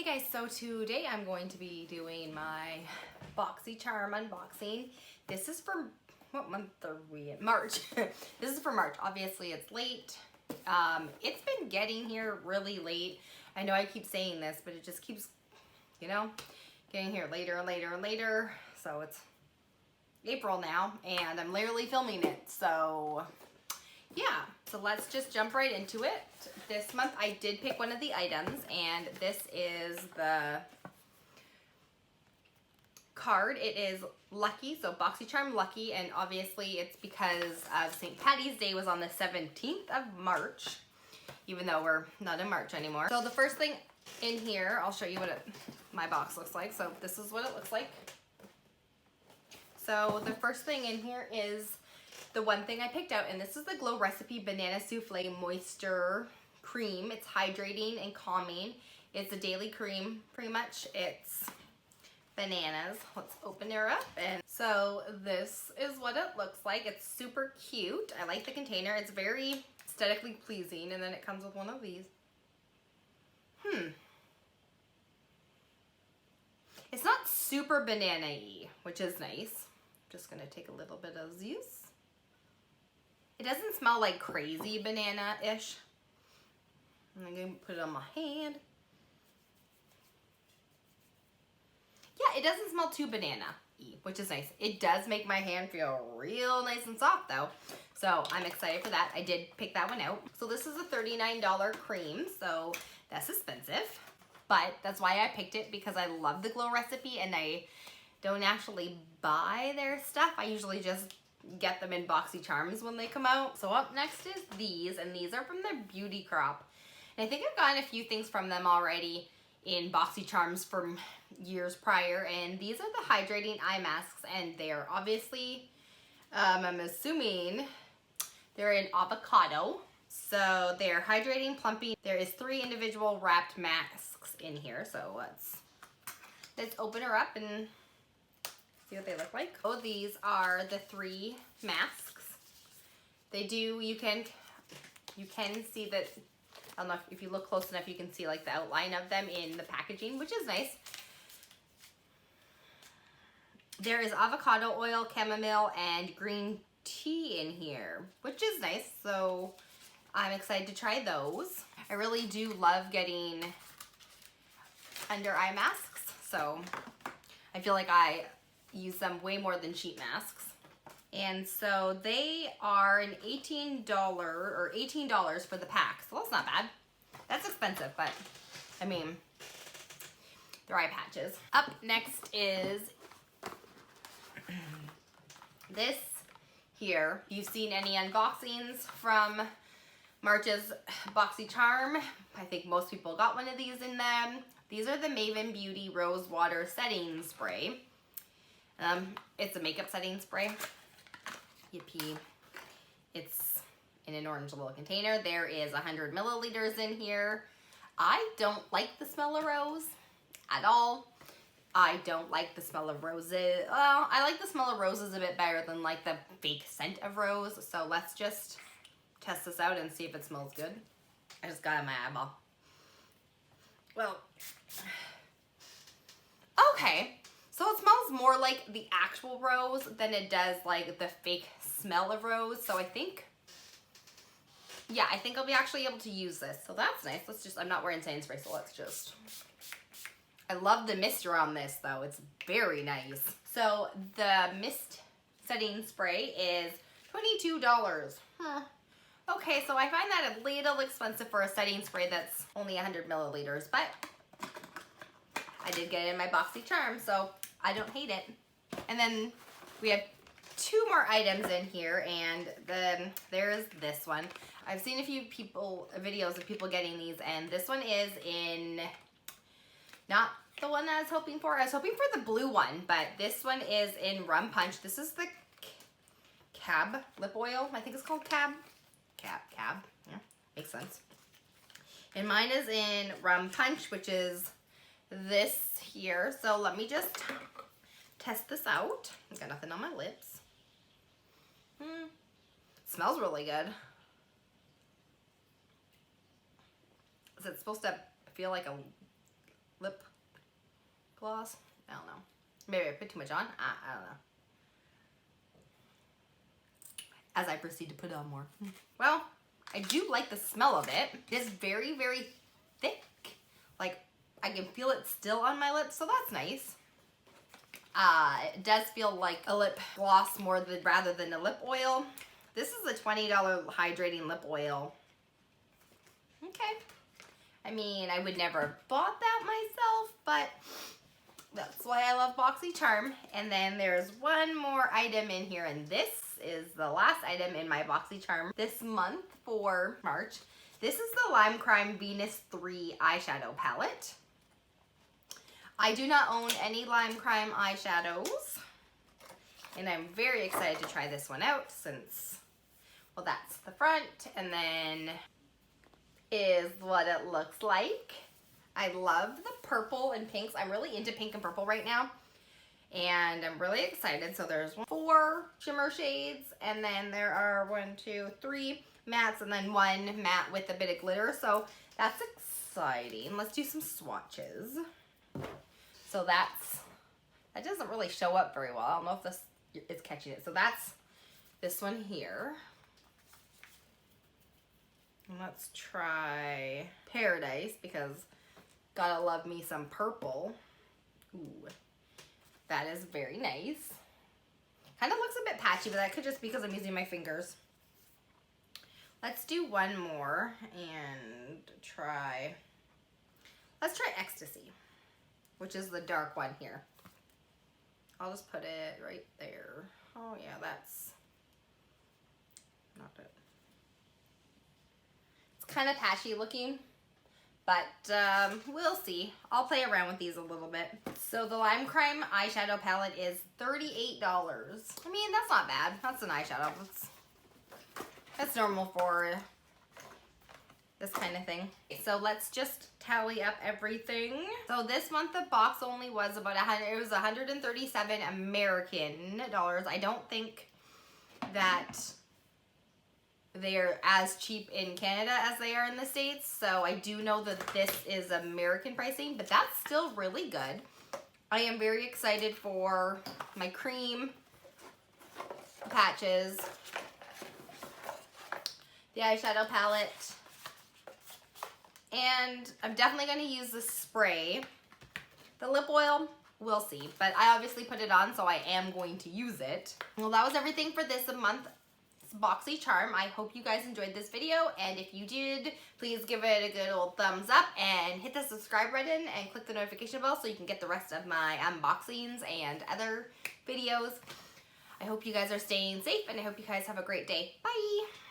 Hey guys, so today I'm going to be doing my BoxyCharm unboxing. This is for, what month are we in? March. This is for March. Obviously it's late. It's been getting here really late. I know I keep saying this, but it just keeps, you know, getting here later and later and later. So it's April now and I'm literally filming it. So yeah, so let's just jump right into it. This month I did pick one of the items, and this is the card. It is Lucky, so BoxyCharm Lucky, and obviously it's because St. Patty's Day was on the 17th of March, even though we're not in March anymore. So the first thing in here, I'll show you what my box looks like. So this is what it looks like. So the first thing in here is the one thing I picked out, and this is the Glow Recipe Banana Souffle Moisture Cream. It's hydrating and calming. It's a daily cream, pretty much. It's bananas. Let's open her up. And so this is what it looks like. It's super cute. I like the container. It's very aesthetically pleasing, and then it comes with one of these. It's not super banana-y, which is nice. I'm just gonna take a little bit of these. It doesn't smell like crazy banana-ish. I'm gonna put it on my hand. Yeah, it doesn't smell too banana-y, which is nice. It does make my hand feel real nice and soft though. So I'm excited for that. I did pick that one out. So this is a $39 cream, so that's expensive. But that's why I picked it, because I love the Glow Recipe and I don't actually buy their stuff. I usually just get them in BoxyCharms when they come out. So up next is these, and these are from their Beauty Crop. And I think I've gotten a few things from them already in BoxyCharms from years prior, and these are the hydrating eye masks, and they are obviously, I'm assuming they're in avocado. So they're hydrating, plumping. There is 3 individual wrapped masks in here, so let's open her up and see what they look like. Oh, these are the 3 masks. They do, you can see that, I don't know if you look close enough, you can see like the outline of them in the packaging, which is nice. There is avocado oil, chamomile, and green tea in here, which is nice. So I'm excited to try those. I really do love getting under eye masks. So I feel like I use them way more than sheet masks. And so they are an $18 for the pack. So that's not bad. That's expensive, but I mean, they're eye patches. Up next is this here. If you've seen any unboxings from March's BoxyCharm, I think most people got one of these in them. These are the Maven Beauty Rose Water Setting Spray. It's a makeup setting spray. Yippee. It's in an orange little container. There is 100 milliliters in here. I don't like the smell of rose at all. I don't like the smell of roses. Well, I like the smell of roses a bit better than like the fake scent of rose. So let's just test this out and see if it smells good. I just got it in my eyeball. Well, okay. So it smells more like the actual rose than it does like the fake smell of rose. So I think, yeah, I think I'll be actually able to use this. So that's nice. Let's just, I'm not wearing setting spray, so let's just, I love the mist around this though. It's very nice. So the mist setting spray is $22. Okay, so I find that a little expensive for a setting spray that's only 100 milliliters, but I did get it in my BoxyCharm, so I don't hate it. And then we have 2 more items in here, and then there's this one. I've seen a few videos of people getting these, and this one is in, not the one that I was hoping for. I was hoping for the blue one, but this one is in Rum Punch. This is the Cab lip oil. I think it's called Cab. Cab. Yeah, makes sense. And mine is in Rum Punch, which is this here. So let me just test this out. I've got nothing on my lips. Smells really good. Is it supposed to feel like a lip gloss. I don't know. Maybe I put too much on. I don't know. As I proceed to put on more. Well, I do like the smell of it. It's very, very thick. Like, I can feel it still on my lips, so that's nice. It does feel like a lip gloss rather than a lip oil. This is a $20 hydrating lip oil. Okay. I mean, I would never have bought that myself, but that's why I love BoxyCharm. And then there's one more item in here, and this is the last item in my BoxyCharm this month for March. This is the Lime Crime Venus 3 eyeshadow palette. I do not own any Lime Crime eyeshadows, and I'm very excited to try this one out since, well, that's the front, and then is what it looks like. I love the purple and pinks. I'm really into pink and purple right now, and I'm really excited. So there's 4 shimmer shades, and then there are 3 mattes, and then 1 matte with a bit of glitter. So that's exciting. Let's do some swatches. So that doesn't really show up very well. I don't know if this is catching it. So that's this one here. And let's try Paradise, because gotta love me some purple. Ooh, that is very nice. Kind of looks a bit patchy, but that could just be because I'm using my fingers. Let's do one more and let's try Ecstasy, which is the dark one here. I'll just put it right there. Oh yeah, that's not it. It's kind of patchy looking, but we'll see. I'll play around with these a little bit. So the Lime Crime eyeshadow palette is $38. I mean, that's not bad. That's an eyeshadow. That's normal for this kind of thing. So let's just tally up everything. So this month the box only was about it was 137 American dollars. I don't think that they're as cheap in Canada as they are in the States. So I do know that this is American pricing, but that's still really good. I am very excited for my cream patches, the eyeshadow palette, and I'm definitely going to use the spray. The lip oil, we'll see, but I obviously put it on, so I am going to use it. Well, that was everything for this month. BoxyCharm. I hope you guys enjoyed this video, and if you did, please give it a good old thumbs up and hit the subscribe button and click the notification bell so you can get the rest of my unboxings and other videos. I hope you guys are staying safe, and I hope you guys have a great day. Bye!